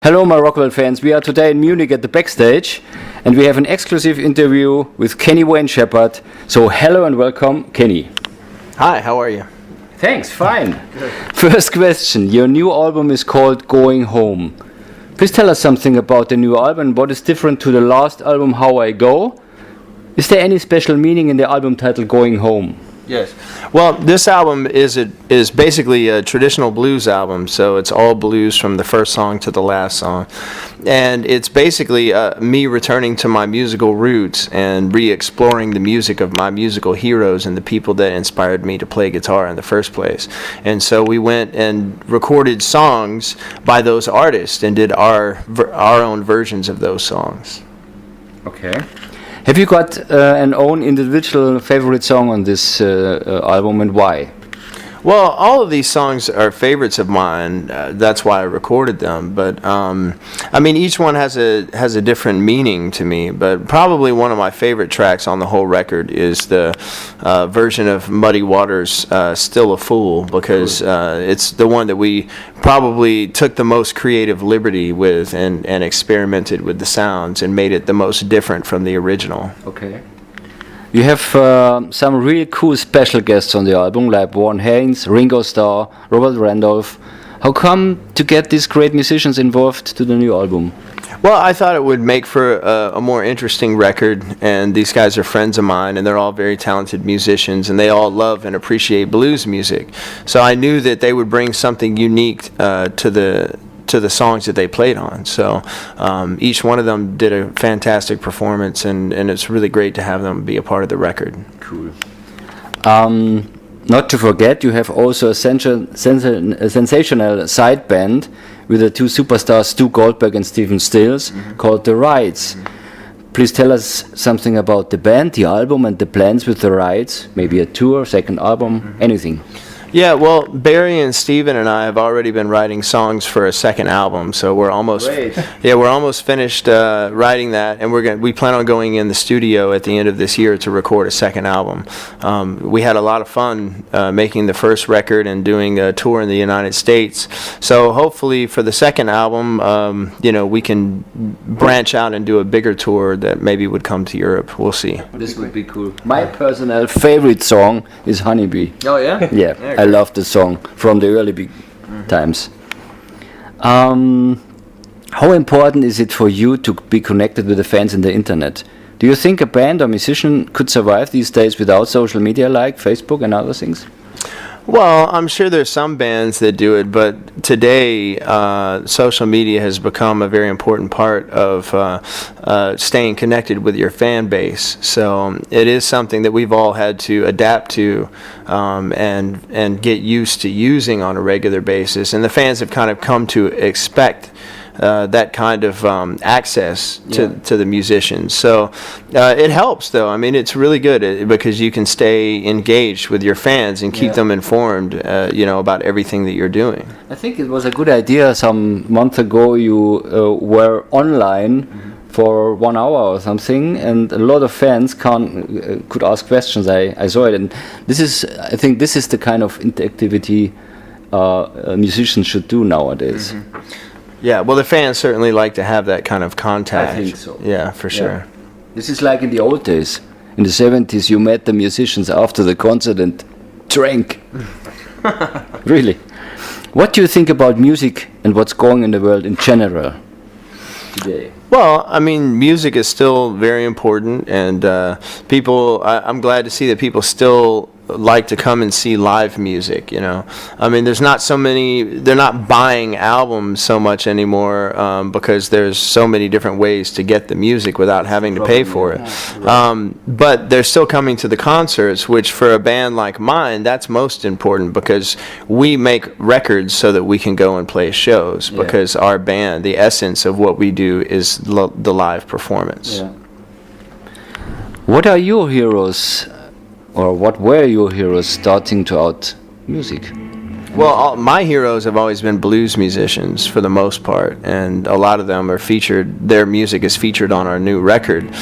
Hello, my myRockworld fans. We are today in Munich at the backstage, and we have an exclusive interview with Kenny Wayne Shepherd. So, hello and welcome, Kenny. Hi, how are you? Thanks, fine. First question. Your new album is called Going Home. Please tell us something about the new album. What is different to the last album, How I Go? Is there any special meaning in the album title Going Home? Yes. Well, this album is basically a traditional blues album, so it's all blues from the first song to the last song. And it's basically me returning to my musical roots and re-exploring the music of my musical heroes and the people that inspired me to play guitar in the first place. And so we went and recorded songs by those artists and did our own versions of those songs. Okay. Have you got an own individual favorite song on this album, and why? Well, all of these songs are favorites of mine. That's why I recorded them. But I mean, each one has a different meaning to me. But probably one of my favorite tracks on the whole record is the version of Muddy Waters' "Still a Fool," because it's the one that we probably took the most creative liberty with and experimented with the sounds and made it the most different from the original. Okay. You have some really cool special guests on the album, like Warren Haynes, Ringo Starr, Robert Randolph. How come to get these great musicians involved to the new album? Well, I thought it would make for a more interesting record, and these guys are friends of mine, and they're all very talented musicians, and they all love and appreciate blues music. So I knew that they would bring something unique to the songs that they played on. So each one of them did a fantastic performance, and it's really great to have them be a part of the record. Cool. Not to forget, you have also a sensational side band with the two superstars Stu Goldberg and Stephen Stills, called The Rides. Please tell us something about the band, the album, and the plans with The Rides. Maybe a tour, second album, anything. Yeah, well, Barry and Steven and I have already been writing songs for a second album, so we're almost finished writing that, and we plan on going in the studio at the end of this year to record a second album. We had a lot of fun making the first record and doing a tour in the United States. So hopefully for the second album, we can branch out and do a bigger tour that maybe would come to Europe. We'll see. This would be cool. My personal favorite song is Honeybee. Oh yeah? Yeah. I love the song from the early times. How important is it for you to be connected with the fans in the internet? Do you think a band or musician could survive these days without social media like Facebook and other things? Well, I'm sure there's some bands that do it, but today social media has become a very important part of staying connected with your fan base. So it is something that we've all had to adapt to and get used to using on a regular basis. And the fans have kind of come to expect that kind of access to the musicians. So it helps, though. I mean, it's really good because you can stay engaged with your fans and keep them informed, about everything that you're doing. I think it was a good idea. Some month ago, you were online for 1 hour or something, and a lot of fans could ask questions. I saw it, and I think this is the kind of interactivity musicians should do nowadays. Yeah, well, the fans certainly like to have that kind of contact. I think so. Yeah, for sure. This is like in the old days. In the 70s, you met the musicians after the concert and drank. Really. What do you think about music and what's going in the world in general today? Well, I mean, music is still very important, and I'm glad to see that people still like to come and see live music, I mean, there's not so many, they're not buying albums so much anymore because there's so many different ways to get the music without having to pay for it. But they're still coming to the concerts, which for a band like mine, that's most important because we make records so that we can go and play shows because our band, the essence of what we do is the live performance. Yeah. What are your heroes? Or what were your heroes starting out music? Well, my heroes have always been blues musicians for the most part, and a lot of them are featured. Their music is featured on our new record.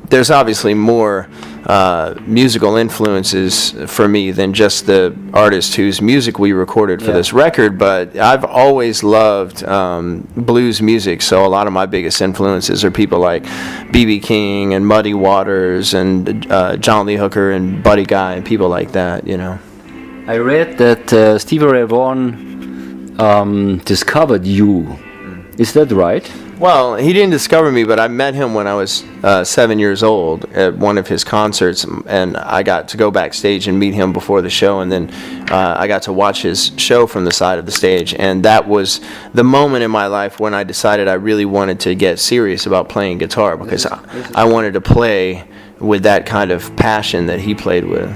There's obviously more musical influences for me than just the artist whose music we recorded for this record, but I've always loved blues music, so a lot of my biggest influences are people like B.B. King and Muddy Waters and John Lee Hooker and Buddy Guy and people like that, you know. I read that Stevie Ray Vaughan discovered you. Is that right? Well, he didn't discover me, but I met him when I was 7 years old at one of his concerts, and I got to go backstage and meet him before the show, and then I got to watch his show from the side of the stage, and that was the moment in my life when I decided I really wanted to get serious about playing guitar, because I wanted to play with that kind of passion that he played with.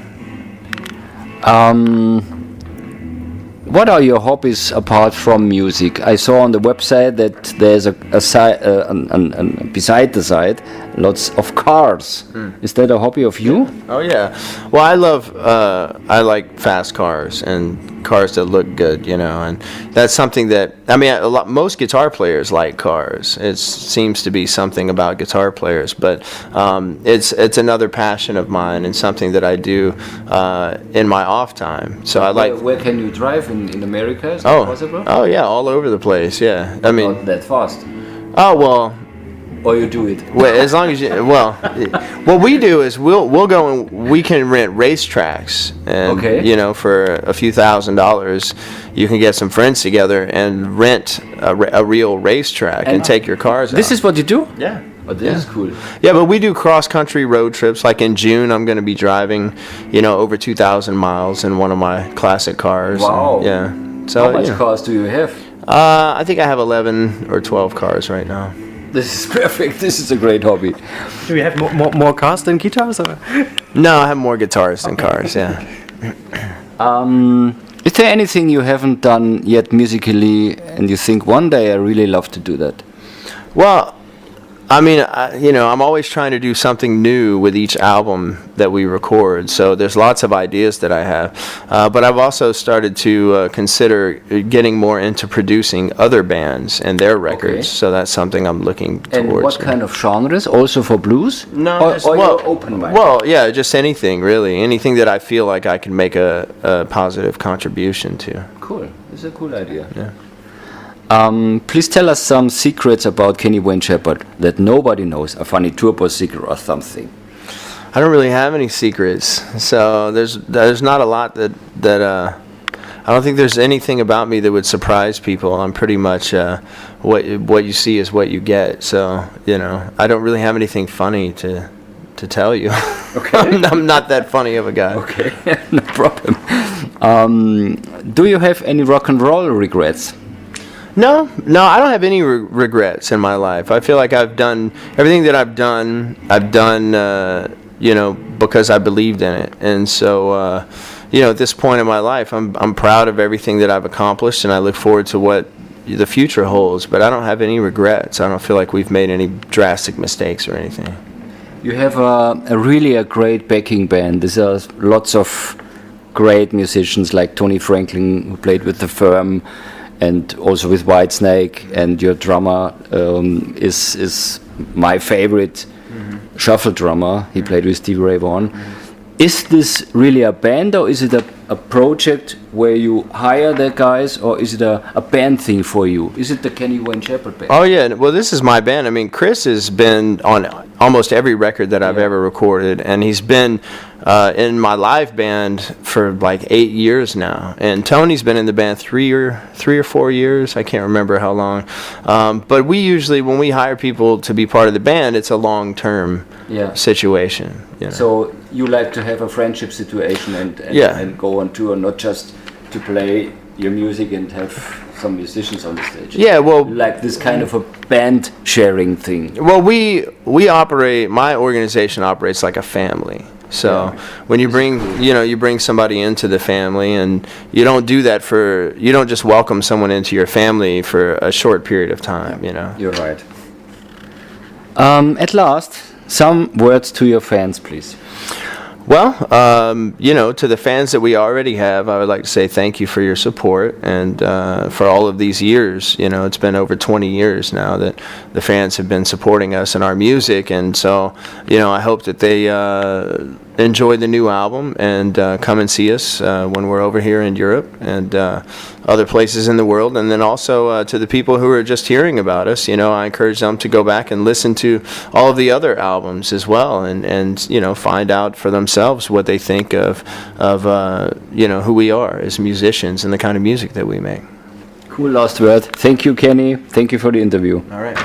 What are your hobbies apart from music? I saw on the website that there's beside the site lots of cars. Is that a hobby of you? Oh yeah. Well, I like fast cars and cars that look good, you know, and that's something that most guitar players like cars. It seems to be something about guitar players, but it's another passion of mine and something that I do in my off time. So I like. Where can you drive in America? Is that possible? Oh yeah, all over the place. Yeah, I mean. Not that fast. Oh well. Or you do it. Well, as long as you what we do is we'll go and we can rent racetracks, and you know, for a few $1,000s, you can get some friends together and rent a real racetrack and take your cars. This is what you do? Yeah. Oh, this is cool. Yeah, but we do cross-country road trips. Like in June, I'm going to be driving, you know, over 2,000 miles in one of my classic cars. Wow. Yeah. So how much cars do you have? I think I have 11 or 12 cars right now. This is perfect. This is a great hobby. Do you have more cars than guitars? Or? No, I have more guitars than cars, yeah. Is there anything you haven't done yet musically and you think one day I really love to do that? Well, I mean, you know, I'm always trying to do something new with each album that we record. So there's lots of ideas that I have. But I've also started to consider getting more into producing other bands and their records. Okay. So that's something I'm looking towards. And what kind of genres? Also for blues? No, or you're open-minded? Well, yeah, just anything, really. Anything that I feel like I can make a positive contribution to. Cool. This is a cool idea. Yeah. Please tell us some secrets about Kenny Wayne Shepherd that nobody knows, a funny turbo secret or something. I don't really have any secrets, so there's not a lot that I don't think there's anything about me that would surprise people. I'm pretty much what you see is what you get. So you know, I don't really have anything funny to tell you. Okay. I'm not that funny of a guy. Okay, no problem. Do you have any rock and roll regrets? No, I don't have any regrets in my life. I feel like I've done everything that I've done, you know, because I believed in it. And so, you know, at this point in my life, I'm proud of everything that I've accomplished, and I look forward to what the future holds. But I don't have any regrets. I don't feel like we've made any drastic mistakes or anything. You have a great backing band. There's lots of great musicians like Tony Franklin, who played with The Firm, and also with Whitesnake, and your drummer is my favorite shuffle drummer. He played with Stevie Ray Vaughan. Is this really a band, or is it a project where you hire the guys, or is it a band thing for you? Is it the Kenny Wayne Shepherd band? Oh yeah, well this is my band. I mean, Chris has been on almost every record that I've ever recorded, and he's been in my live band for like 8 years now. And Tony's been in the band 3 or 4 years. I can't remember how long. But we usually, when we hire people to be part of the band, it's a long-term situation. You know? So you like to have a friendship situation and go on tour, not just to play your music and have some musicians on the stage. Yeah, well, like this kind of a band sharing thing. Well, we operate. My organization operates like a family. So when you bring somebody into the family, and you don't do that you don't just welcome someone into your family for a short period of time. You know. You're right. At last, some words to your fans, please. Well, to the fans that we already have, I would like to say thank you for your support and for all of these years. It's been over 20 years now that the fans have been supporting us and our music, and so, I hope that they enjoy the new album and come and see us when we're over here in Europe and other places in the world. And then also to the people who are just hearing about us, I encourage them to go back and listen to all of the other albums as well, and find out for themselves what they think of who we are as musicians and the kind of music that we make. Cool last word. Thank you, Kenny. Thank you for the interview. All right.